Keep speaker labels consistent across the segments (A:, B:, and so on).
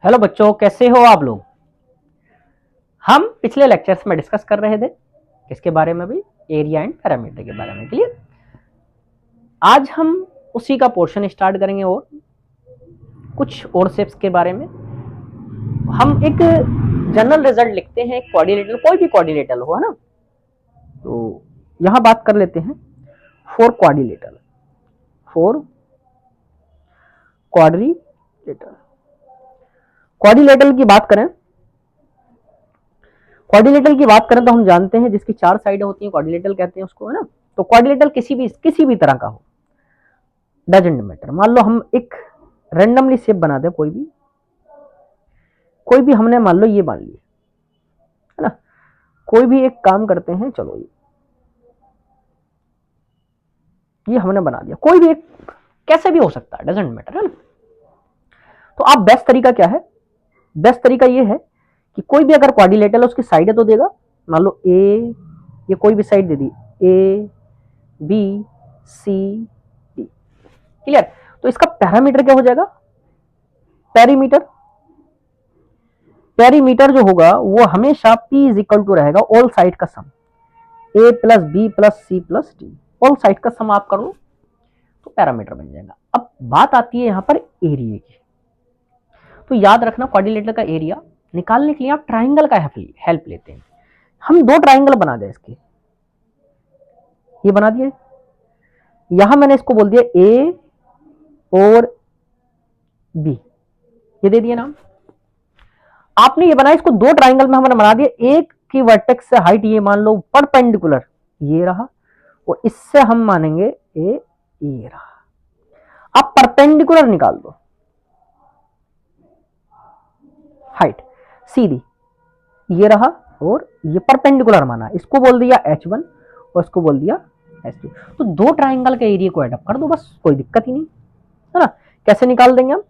A: Hello बच्चों, कैसे हो आप लोग। हम पिछले लेक्चर्स में डिस्कस कर रहे थे किसके बारे में भी, एरिया एंड पैरामीटर के बारे में। क्लियर। आज हम उसी का पोर्शन स्टार्ट करेंगे और कुछ और शेप्स के बारे में। हम एक जनरल रिजल्ट लिखते हैं, कोऑर्डिनेटर, कोई भी कोऑर्डिनेटर हो, है ना। तो यहां बात कर लेते हैं four coordinator. Four coordinator coordinator की बात करें, कोऑर्डिनेटर की बात करें तो हम जानते हैं जिसकी चार साइडें होती हैं कोऑर्डिनेटर कहते हैं उसको, है ना। तो कोऑर्डिनेटर किसी भी तरह का हो, डजेंट मैटर। मान लो हम एक रैंडमली शेप बना दे, कोई भी हमने मान लो ये मान लिया, है ना। कोई भी एक काम करते हैं, चलो ये हमने बना दिया, कोई भी एक कैसे भी हो सकता है, डजेंट मैटर, है ना। तो आप बेस्ट तरीका क्या है, बेस्ट तरीका ये है कि कोई भी अगर कोऑर्डिनेटर है उसकी साइड तो देगा। मान लो ए, ये कोई भी साइड दे दी, A B C D. Clear. तो इसका पैरामीटर क्या हो जाएगा, पेरीमीटर। पेरीमीटर जो होगा वो हमेशा P इज इक्वल टू रहेगा ऑल साइड का sum, A plus B plus C plus D. All side का सम आप कर लो तो पैरामीटर बन जाएगा। अब बात आती है यहां पर एरिया की। तो याद रखना, कोऑर्डिनेटर का एरिया निकालने के लिए आप ट्राइंगल का हेल्प लेते हैं। हम दो ट्राइंगल बना दें इसके, ये बना दिए। यहां मैंने इसको बोल दिया ए और बी, ये दे दिया नाम। आपने ये बनाया, इसको दो ट्राइंगल में हमने बना दिया। एक की वर्टेक्स से हाइट ये मान लो परपेंडिकुलर ये रहा, और इससे हम मानेंगे ये रहा। अब परपेंडिकुलर निकाल दो, हाइट सीधी ये रहा, और ये परपेंडिकुलर माना, इसको बोल दिया H1 और इसको बोल दिया H2। तो दो ट्राइंगल के एरिया को एडअप कर दो, बस कोई दिक्कत ही नहीं, है ना। कैसे निकाल देंगे हम।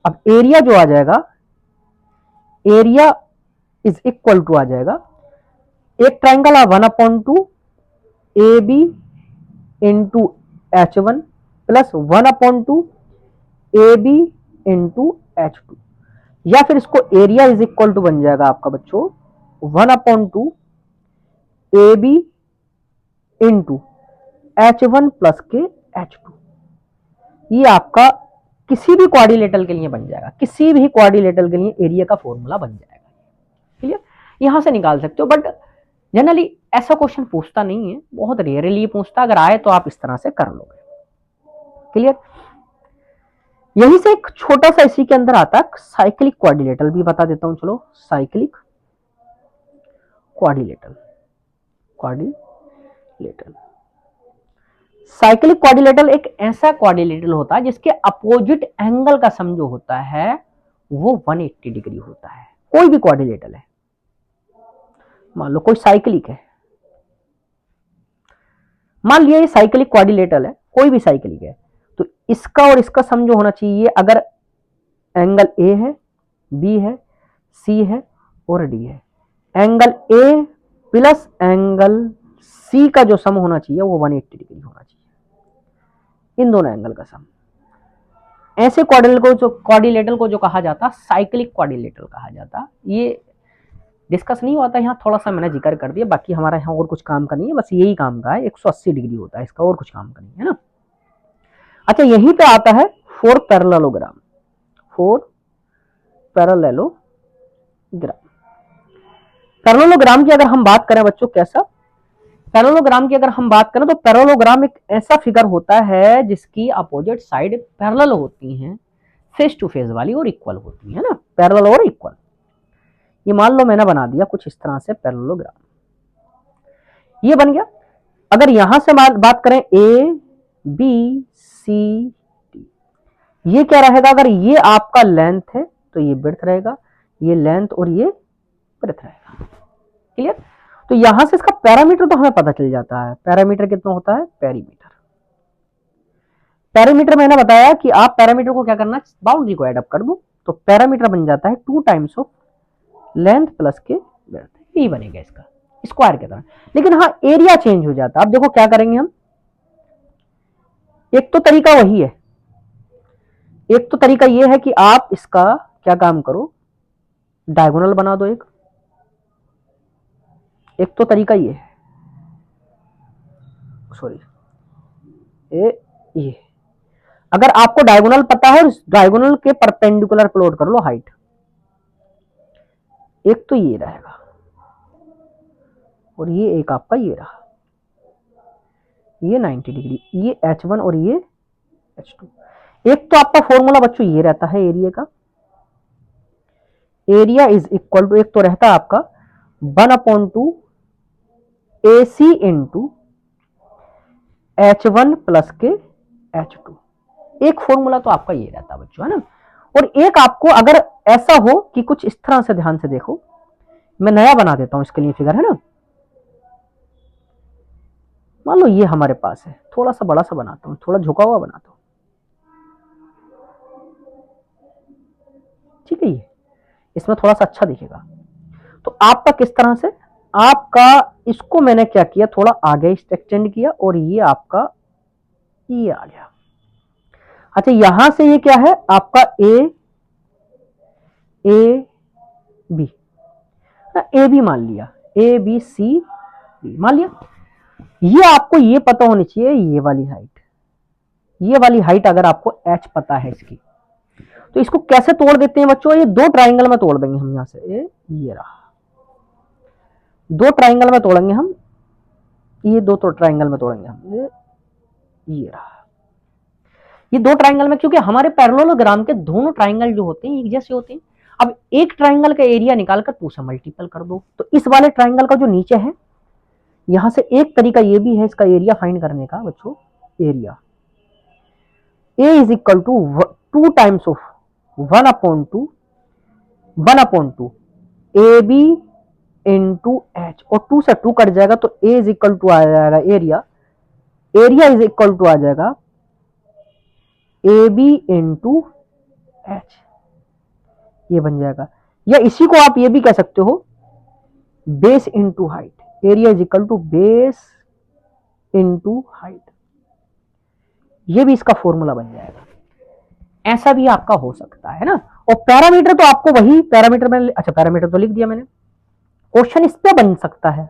A: अब एरिया जो आ जाएगा, एरिया इज इक्वल टू आ जाएगा, एक ट्राइंगल है 1/2 A B into H1 plus 1/2 A B into H2, या फिर इसको एरिया इज इक्वल टू बन जाएगा आपका बच्चों 1/2 A B into H1 plus के H2। ये आपका किसी भी कोऑर्डिनेटर के लिए बन जाएगा, किसी भी कोऑर्डिनेटर के लिए एरिया का फॉर्मूला बन जाएगा। क्लियर। यहां से निकाल सकते हो, बट जनरली ऐसा क्वेश्चन पूछता नहीं है, बहुत रेयरली पूछता। अगर आए तो आप इस तरह से कर लोगे। क्लियर। यहीं से एक छोटा सा इसी के अंदर आता है साइक्लिक कोऑर्डिनेटर, भी बता देता हूं। चलो, साइक्लिक कोऑर्डिनेटर साइक्लिक कोऑर्डिनेटर एक ऐसा कोऑर्डिनेटर होता है जिसके अपोजिट एंगल का सम जो होता है वो 180 डिग्री होता है। कोई भी कोऑर्डिनेटर है, मान लो कोई साइक्लिक है, मान लिया ये साइक्लिक कोऑर्डिनेटर है, कोई भी साइक्लिक है, तो इसका और इसका सम जो होना चाहिए, अगर एंगल ए है, बी है, सी है और डी है, angle A plus angle C का जो सम होना चाहिए वो 180 डिग्री होना चाहिए, इन दोनों एंगल का सम। ऐसे कोऑर्डिनेटर को जो कहा जाता साइक्लिक कोऑर्डिनेटर कहा जाता। ये डिस्कस नहीं होता यहाँ, थोड़ा सा मैंने जिक्र कर दिया, बाकी हमारा यहाँ और कुछ काम का नहीं है, बस यही काम का है। 180 डिग्री होता है इसका, और कुछ काम का नहीं है ना। अच्छा, यहीं पे आता है फोर पैरेललोग्राम। पैरेललोग्राम की अगर हम बात करें बच्चों, कैसा पैरेललोग्राम की अगर हम बात करें तो पैरेललोग्राम एक ऐसा फिगर होता है जिसकी अपोजिट साइड पैरेलल होती हैं, फेस टू फेस वाली और इक्वल होती है ना, पैरेलल और इक्वल। ये मान लो मैंने बना दिया कुछ इस तरह से पैरेललोग्राम, ये बन गया। अगर यहां से बात करें ए बी सी डी, ये क्या रहेगा, अगर ये आपका लेंथ है तो ये ब्रेड्थ रहेगा, ये लेंथ और ये ब्रेड्थ रहेगा। क्लियर। तो यहां से इसका पैरामीटर तो हमें पता चल जाता है। पैरामीटर कितना होता है, पैरामीटर मैंने बताया कि आप पैरामीटर को क्या करना, बाउंड्री को एड अप कर दो, तो पैरामीटर बन जाता है 2 टाइम्स ऑफ लेंथ प्लस के ब्रेड्थ, यही बनेगा इसका स्क्वायर की तरह। लेकिन हाँ, एरिया चेंज हो जाता है। अब देखो क्या करेंगे हम, एक तो तरीका वही है, एक तो तरीका ये है कि आप इसका क्या काम करो, डायगोनल बना दो। एक तो तरीका ये है, सॉरी ये अगर आपको डायगोनल पता है, डायगोनल के परपेंडिकुलर प्लॉट कर लो हाइट। एक तो ये रहेगा और ये एक आपका ये रहा, ये 90 डिग्री, ये H1 और ये H2। एक तो आपका फॉर्मूला बच्चों ये रहता है एरिया का, एरिया इज इक्वल टू, एक तो रहता है आपका 1/2 AC इंटू H1 प्लस के H2। एक फॉर्मूला तो आपका ये रहता है बच्चों, है ना। और एक आपको अगर ऐसा हो कि कुछ इस तरह से, ध्यान से देखो, मैं नया बना देता हूं इसके लिए फिगर, है ना। मान लो ये हमारे पास है, थोड़ा सा बड़ा सा बनाता हूं, थोड़ा झुका हुआ बनाता हूं, ठीक है। ये इसमें थोड़ा सा अच्छा दिखेगा। तो आपका किस तरह से, आपका इसको मैंने क्या किया, थोड़ा आगे एक्सटेंड किया और ये आपका ये आ गया। अच्छा यहां से ये क्या है आपका ए बी मान लिया, A B C D मान लिया। ये आपको ये पता होनी चाहिए, ये वाली हाइट, ये वाली हाइट अगर आपको H पता है इसकी, तो इसको कैसे तोड़ देते हैं बच्चों, ये दो ट्राइंगल में तोड़ देंगे हम। यहां से ये रहा, दो ट्राइंगल में तोड़ेंगे हम, ये दो तो ट्राइंगल में तोड़ेंगे हम, ये रहा, ये दो ट्राइंगल में, क्योंकि हमारे पैरेललोग्राम के दोनों ट्राइंगल जो होते हैं एक जैसे होते हैं। अब एक ट्राइंगल का एरिया निकालकर 2 से मल्टीपल कर दो, तो इस वाले ट्राइंगल का जो नीचे है, यहां से एक तरीका ये भी है इसका एरिया फाइंड करने का बच्चों। Area A is equal to 2 times of 1/2 AB into H, और 2 से 2 कट जाएगा तो A इज इक्वल टू आ जाएगा area, area is equal to आ जाएगा AB इंटू H, ये बन जाएगा। या इसी को आप ये भी कह सकते हो base into height, area is equal to base into height, ये भी इसका फॉर्मूला बन जाएगा। ऐसा भी आपका हो सकता है ना। और पैरामीटर तो आपको वही पैरामीटर में, अच्छा पैरामीटर तो लिख दिया मैंने। क्वेश्चन इस पे बन सकता है,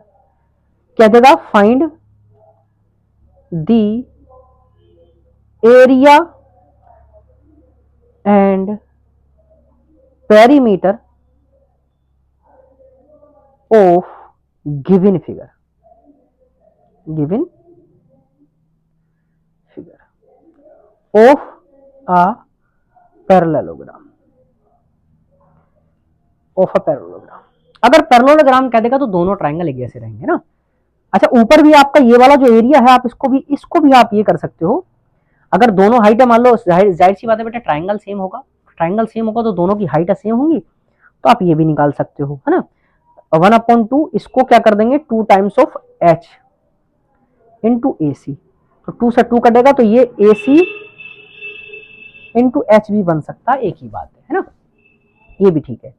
A: क्या देगा, find the area and perimeter of given figure, of a parallelogram, of a parallelogram. अगर पैरेललोग्राम कह देगा तो दोनों ट्राइंगल एक जैसे रहेंगे ना। अच्छा ऊपर भी आपका ये वाला जो एरिया है, आप इसको भी आप ये कर सकते हो। अगर दोनों हाइट मान लो, जाहिर सी बात है बेटा, ट्राइंगल सेम होगा, ट्राइंगल सेम होगा तो दोनों की हाइट सेम होंगी, तो आप ये भी निकाल सकते हो, है ना। 1/2 इसको क्या कर देंगे, 2 times of H into AC, तो 2 से 2 कटेगा तो ये AC इंटू H भी बन सकता है, एक ही बात है ना। ये भी ठीक है।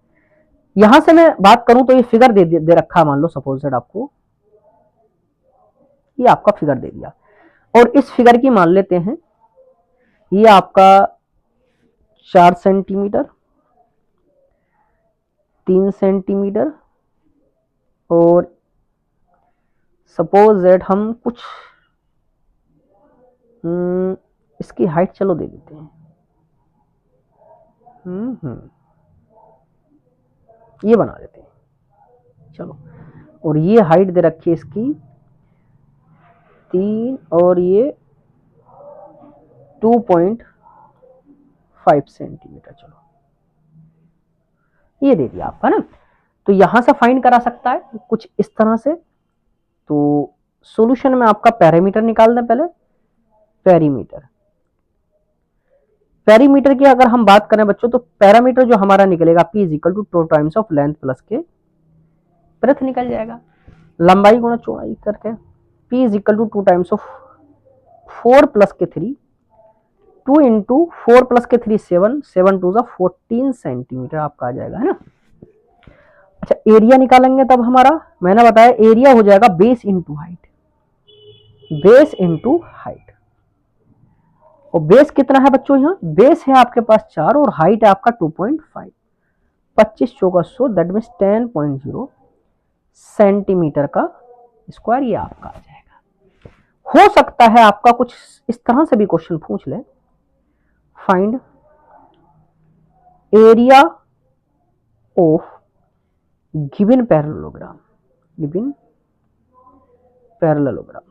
A: यहां से मैं बात करूं तो ये फिगर दे रखा, मान लो सपोज दैट आपको ये आपका फिगर दे दिया, और इस फिगर की मान लेते हैं ये आपका 4 सेंटीमीटर, 3 सेंटीमीटर, और सपोज दैट हम कुछ इसकी हाइट चलो दे देते हैं, ये बना देते हैं चलो। और ये हाइट दे रखी है इसकी 3, और ये 2.5 सेंटीमीटर, चलो ये दे दिया आपका ना। तो यहां से फाइंड करा सकता है कुछ इस तरह से। तो सॉल्यूशन में आपका पैरामीटर निकाल दें पहले। पैरामीटर की अगर हम बात करें बच्चों, तो पैरामीटर जो हमारा निकलेगा P is equal to 2 times of length plus के ब्रेथ निकल जाएगा, लंबाई गुणा चौड़ाई करके। P is equal to 2 times of 4 plus के 3, 2 इंटू 4 प्लस के 3 7, 7 टू 14 सेंटीमीटर आपका आ जाएगा, है ना। अच्छा एरिया निकालेंगे तब हमारा, मैंने बताया एरिया हो जाएगा base into height, base into height. और बेस कितना है बच्चों, यहाँ बेस है आपके पास 4 और हाइट है आपका 2.5, 25 चौका 100 दैट मीन्स 10.0 सेंटीमीटर का स्क्वायर ये आपका आ जाएगा। हो सकता है आपका कुछ इस तरह से भी क्वेश्चन पूछ ले, find area of given parallelogram, given parallelogram,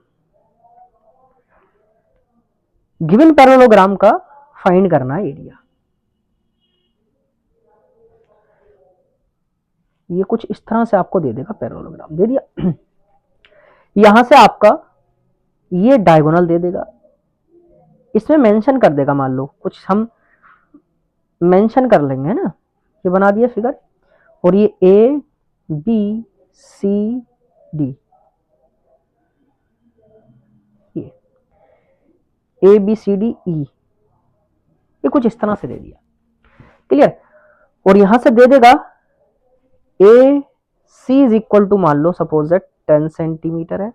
A: given parallelogram का फाइंड करना है एरिया। ये कुछ इस तरह से आपको दे देगा, पैरेललोग्राम दे दिया। यहां से आपका ये डायगोनल दे देगा, इसमें मेंशन कर देगा, मान लो कुछ हम मेंशन कर लेंगे, है ना। ये बना दिया फिगर, और ये ए बी सी डी, ये ए बी सी डी ई, ये कुछ इस तरह से दे दिया, क्लियर। और यहां से दे देगा A C is equal to, मान लो सपोज दैट 10 सेंटीमीटर है,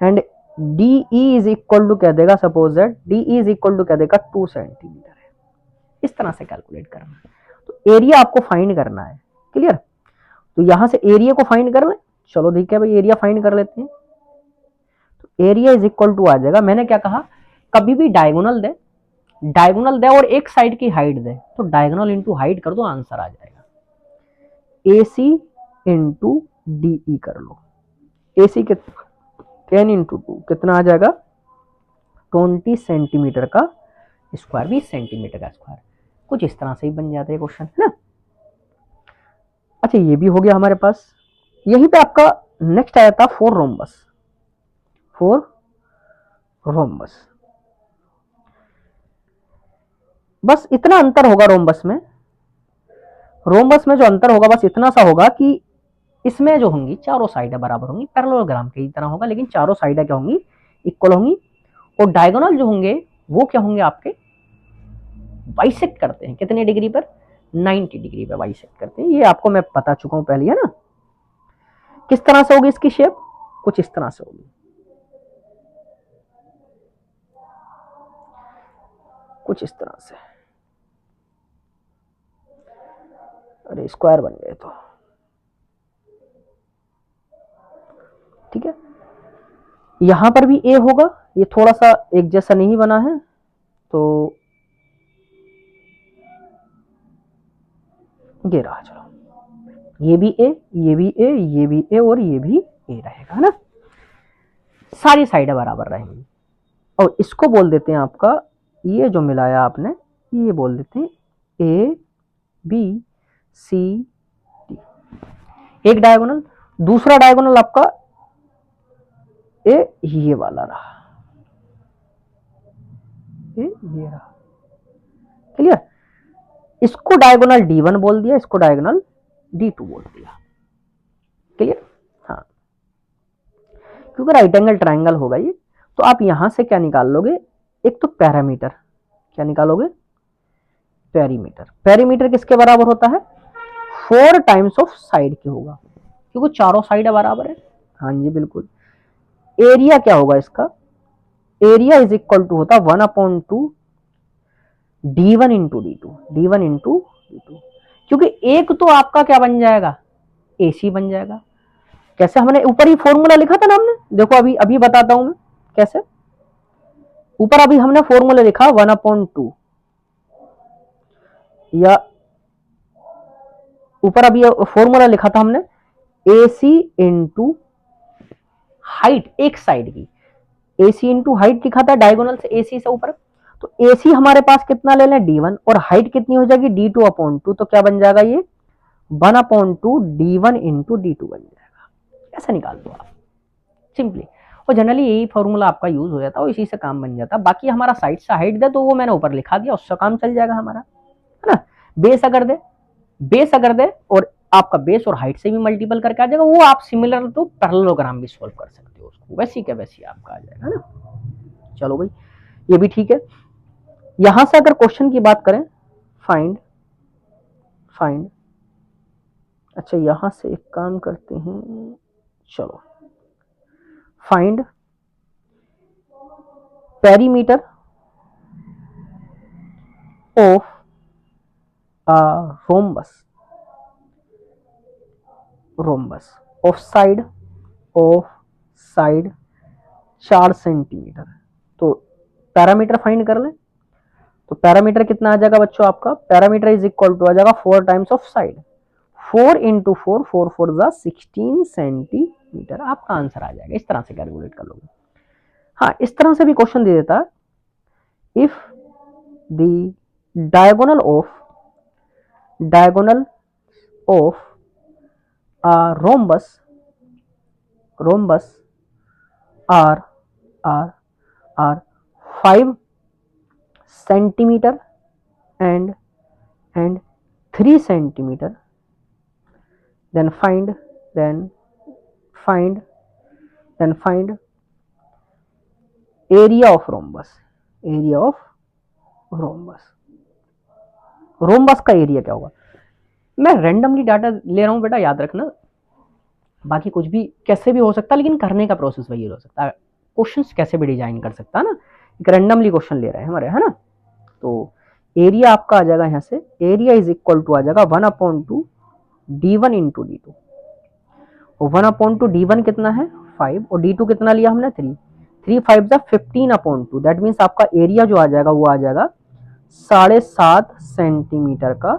A: and D E is equal to कह देगा, suppose that D E is equal to कह देगा 2 सेंटीमीटर है। इस तरह से कैलकुलेट करना है, तो एरिया आपको फाइंड करना है, क्लियर। तो यहां से एरिया को फाइंड कर लें, चलो ठीक है भाई, एरिया फाइंड कर लेते हैं। तो एरिया इज इक्वल टू आ जाएगा, मैंने क्या कहा, कभी भी डायगोनल दे, डायगोनल दे और एक साइड की हाइट दे, तो डायगोनल इंटू हाइट कर दो, आंसर आ जाएगा। ए सी इंटू डी ई कर लो, ए सी के 10 इंटू 2 कितना आ जाएगा, 20 सेंटीमीटर का स्क्वायर, 20 सेंटीमीटर का स्क्वायर। कुछ इस तरह से ही बन जाता है क्वेश्चन, है ना। अच्छा, ये भी हो गया हमारे पास। यहीं पे आपका नेक्स्ट आया था फोर रोम्बस, फोर रोम्बस। बस इतना अंतर होगा रोम्बस में, रोम्बस में जो अंतर होगा बस इतना सा होगा कि इसमें जो होंगी चारों साइडें बराबर होंगी, पैरेललोग्राम की तरह होगा, लेकिन चारों साइडें क्या होंगी, इक्वल होंगी। और डायगोनल जो होंगे वो क्या होंगे, आपके बाइसेक्ट करते हैं, कितने डिग्री पर, 90 डिग्री पे बाइसेक्ट करते हैं। ये आपको मैं बता चुका हूं पहले, है ना। किस तरह से होगी इसकी शेप, कुछ इस तरह से होगी, कुछ इस तरह से। अरे स्क्वायर बन गए तो ठीक है। यहां पर भी ए होगा, ये थोड़ा सा एक जैसा नहीं बना है, तो ये रहा, चलो ये भी ए, ये भी ए, ये भी ए, और ये भी ए रहेगा, है ना। सारी साइडें बराबर रहेंगी। और इसको बोल देते हैं आपका, ये जो मिलाया आपने, ये बोल देते हैं ए बी सी डी, एक डायगोनल। दूसरा डायगोनल आपका ये वाला रहा, ये रहा, क्लियर। इसको डायगोनल D1 बोल दिया, इसको डायगोनल D2 बोल दिया, क्लियर। हाँ, क्योंकि राइट एंगल ट्राइंगल होगा ये, तो आप यहां से क्या निकाल लोगे, एक तो पैरामीटर, क्या निकालोगे, पेरीमीटर। पेरीमीटर किसके बराबर होता है, 4 टाइम्स ऑफ साइड के होगा, क्योंकि चारों साइड बराबर है। हाँ जी बिल्कुल। एरिया क्या होगा इसका, एरिया इज इक्वल टू होता 1/2 D1 into D2, D1 into D2, क्योंकि एक तो आपका क्या बन जाएगा, AC बन जाएगा। कैसे, हमने ऊपर ही फॉर्मूला लिखा था ना हमने, देखो अभी अभी बताता हूं मैं कैसे। ऊपर अभी हमने फॉर्मूला लिखा 1/2, या ऊपर अभी फॉर्मूला लिखा था हमने AC इंटू हाइट, एक साइड की AC इंटू हाइट लिखा था, डायगोनल से AC से ऊपर। तो AC हमारे पास कितना ले लें, D1, और हाइट कितनी हो जाएगी, D2/2, तो क्या बन जाएगा ये 1/2 D1 इंटू D2 बन जाएगा। ऐसा निकाल दो आप सिंपली, और जनरली यही फॉर्मूला आपका यूज हो जाता है और इसी से काम बन जाता है। बाकी हमारा साइड से हाइट दे तो वो मैंने ऊपर लिखा दिया, उससे काम चल जाएगा हमारा, है ना। बेस अगर दे, बेस अगर दे और आपका बेस और हाइट से भी मल्टीपल करके आ जाएगा, वो आप सिमिलर टू पैरेललोग्राम भी सॉल्व कर सकते हो उसको, वैसी क्या वैसी आपका आ जाएगा ना। चलो भाई, ये भी ठीक है। यहां से अगर क्वेश्चन की बात करें, फाइंड फाइंड, अच्छा यहां से एक काम करते हैं, चलो find perimeter of rhombus, rhombus of side 4 centimetre. तो पैरामीटर फाइंड कर लें। तो पैरामीटर कितना आ जाएगा बच्चों आपका, पैरामीटर इज इक्वल टू आ जाएगा 4 टाइम्स ऑफ साइड, 4 इंटू 4, 4 जा 16 सेंटीमीटर, आपका आंसर आ जाएगा। इस तरह से कैलकुलेट कर लोगे। हाँ, इस तरह से भी क्वेश्चन दे देता है, if the diagonal of a rhombus are 5 centimeter and 3 centimeter, then find area of rhombus। Rhombus का एरिया क्या होगा। मैं रैंडमली डाटा ले रहा हूं बेटा, याद रखना, बाकी कुछ भी कैसे भी हो सकता है, लेकिन करने का प्रोसेस वही हो सकता है। क्वेश्चंस कैसे भी डिजाइन कर सकता है ना, एक रैंडमली क्वेश्चन ले रहे हैं हमारे, है ना। तो एरिया आपका आ जाएगा यहाँ से, एरिया इज इक्वल टू आ जाएगा 1/2 d1 इंटू d2। 1/2 d1 कितना है 5 और d2 कितना लिया हमने 3, 3 5 जा 15/2, दैट मीन्स आपका एरिया जो आ जाएगा वो आ जाएगा 7.5 सेंटीमीटर का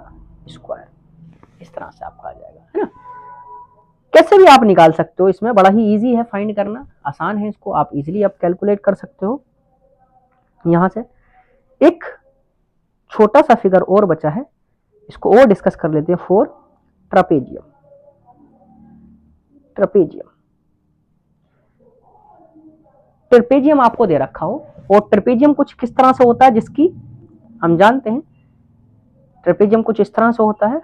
A: स्क्वायर। इस तरह से आपका आ जाएगा, है ना। कैसे भी आप निकाल सकते हो, इसमें बड़ा ही इजी है, फाइंड करना आसान है, इसको आप इजीली आप कैलकुलेट कर सकते हो। यहां से एक छोटा सा फिगर और बचा है, इसको और डिस्कस कर लेते हैं। फॉर ट्रापेजियम, ट्रेपेजियम आपको दे रखा हो, और ट्रेपेजियम कुछ किस तरह से होता है जिसकी हम जानते हैं। ट्रेपेजियम कुछ इस तरह से होता है,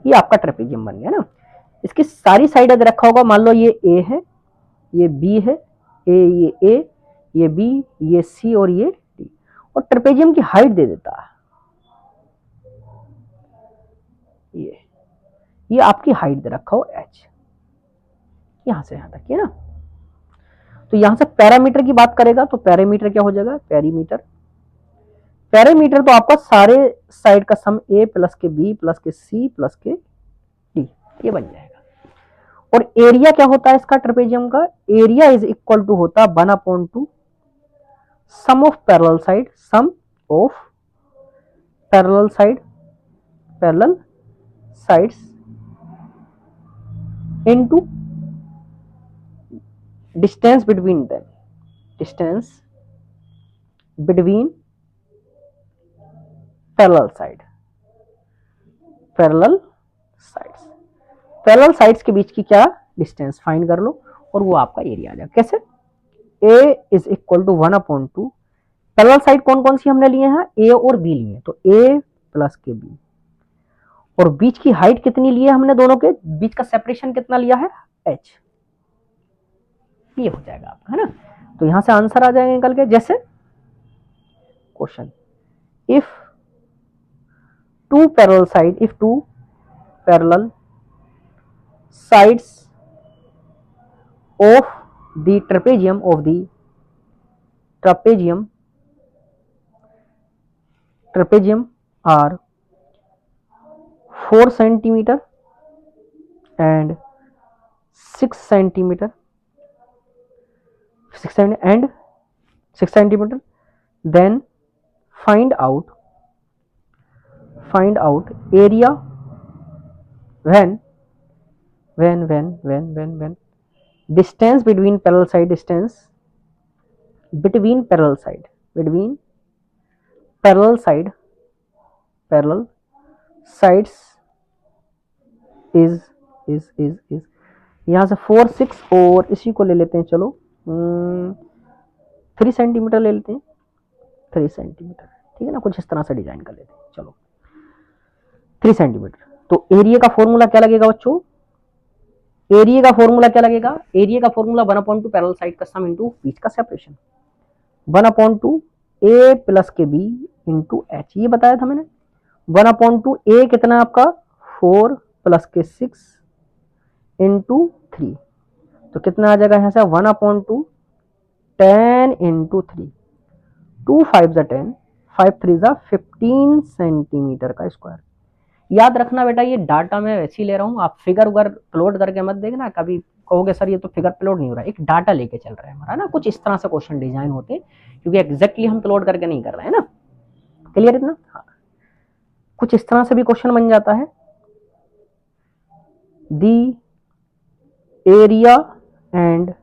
A: ये आपका ट्रेपेजियम बन गया ना। इसकी सारी साइड अगर रखा होगा, मान लो ये ए है, ये बी है, ये बी, ये सी और ये डी, और ट्रेपेजियम की हाइट दे देता है, ये आपकी हाइट दे रखा हो h, यहां से यहां तक, है ना। तो यहां से पैरामीटर की बात करेगा तो पैरामीटर क्या हो जाएगा, पैरामीटर तो आपका सारे साइड का सम a प्लस के b प्लस के c प्लस के d, ये बन जाएगा। और एरिया क्या होता है इसका, ट्रेपेजियम का एरिया इज इक्वल टू होता है 1/2 sum of parallel sides into distance between parallel sides के बीच की क्या डिस्टेंस फाइंड कर लो, और वो आपका एरिया आ जाएगा। कैसे, a is equal to 1/2, parallel side कौन कौन सी हमने लिए हैं, a और b लिए, तो a प्लस के b, और बीच की हाइट कितनी ली है हमने, दोनों के बीच का सेपरेशन कितना लिया है h, ये हो जाएगा आपका, है ना। तो यहां से आंसर आ जाएगा निकल के। जैसे question, if two parallel sides of the trapezium are 4 centimeter and 6 centimeter then find out area when distance between parallel sides is यहां से 4 6 और इसी को ले लेते हैं, चलो 3 सेंटीमीटर ले लेते हैं, 3 सेंटीमीटर, ठीक है ना। कुछ इस तरह से डिजाइन कर लेते हैं, चलो 3 सेंटीमीटर। तो एरिया का फॉर्मूला क्या लगेगा बच्चों, एरिया का फॉर्मूला 1/2 पैरेलल साइड का सम इंटू बीच का सेपरेशन, 1/2 a प्लस के b इंटू h, ये बताया था मैंने। 1/2 a कितना आपका 4 प्लस के 6 इंटू 3, तो कितना आ जाएगा यहाँ से 1/2 10 इंटू 3, 2 5 जा 10, 5 3 जा 15 सेंटीमीटर का स्क्वायर। याद रखना बेटा, ये डाटा मैं वैसे ही ले रहा हूँ, आप फिगर उगर प्लॉट करके मत देखना, कभी कहोगे सर ये तो फिगर प्लॉट नहीं हो रहा है, एक डाटा लेके चल रहा है हमारा ना, कुछ इस तरह से क्वेश्चन डिजाइन होते हैं, क्योंकि एग्जैक्टली हम प्लॉट करके नहीं कर रहे हैं ना। क्लियर इतना? हाँ, कुछ इस तरह से भी क्वेश्चन बन जाता है, the area and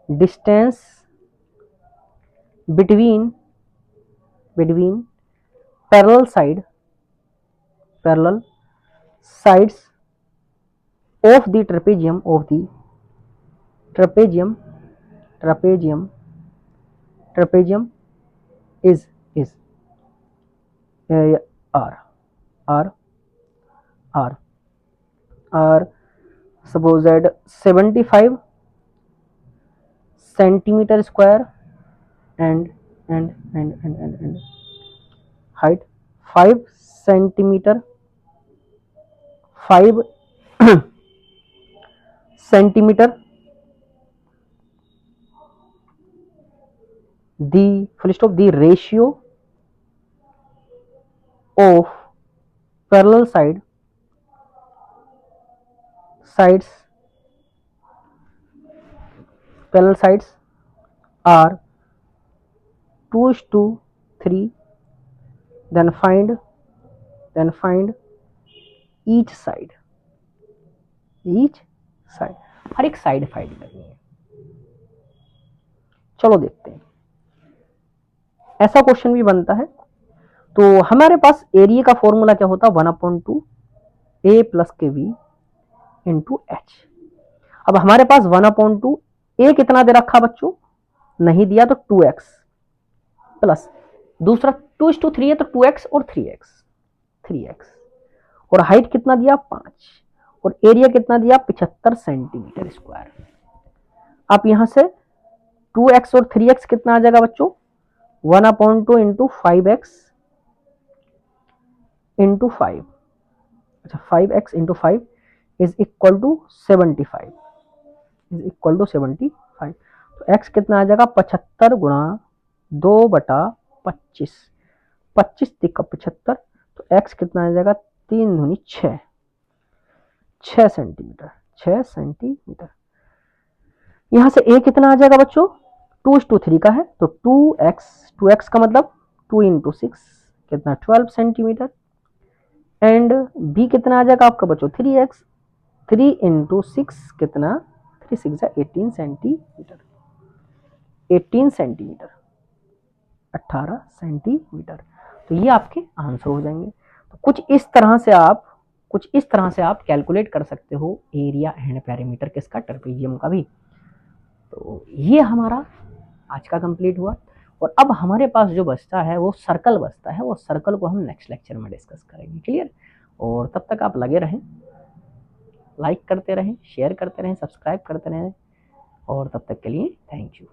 A: distance between parallel sides of the trapezium is r r r suppose that 75 centimeter square and height 5 centimeter 5 centimeter, the full stop, the ratio of parallel sides are 2:3, then find each side, हर एक side find करनी है। चलो देखते हैं, ऐसा question भी बनता है। तो हमारे पास एरिया का फॉर्मूला क्या होता है, 1/2 a प्लस के वी इंटू एच। अब हमारे पास 1/2 a कितना दे रखा बच्चों, नहीं दिया तो 2x प्लस दूसरा 2:3 है तो 2x और 3x और हाइट कितना दिया 5 और एरिया कितना दिया 75 सेंटीमीटर स्क्वायर। आप यहां से 2x और 3x कितना आ जाएगा बच्चों, 1/2 इंटू 5x इंटू 5, अच्छा 5x into 5 is equal to 75, तो x कितना आ जाएगा 75 गुणा 2/25, 25 तिक्का 75, तो x कितना आ जाएगा 3 दूनी 6 सेंटीमीटर। यहां से a कितना आ जाएगा बच्चों, 2:3 का है तो 2x का मतलब 2 इंटू 6 कितना 12 सेंटीमीटर, एंड b कितना आ जाएगा आपका बच्चों 3x, 3 इंटू 6 कितना 3 6 18 सेंटीमीटर, 18 सेंटीमीटर 18 सेंटीमीटर। तो ये आपके आंसर हो जाएंगे। तो कुछ इस तरह से आप कैलकुलेट कर सकते हो एरिया एंड पेरीमीटर किसका, ट्रेपेजियम का भी। तो ये हमारा आज का कंप्लीट हुआ, और अब हमारे पास जो बचता है वो सर्कल बचता है, वो सर्कल को हम नेक्स्ट लेक्चर में डिस्कस करेंगे। क्लियर? और तब तक आप लगे रहें, लाइक करते रहें, शेयर करते रहें, सब्सक्राइब करते रहें, और तब तक के लिए थैंक यू।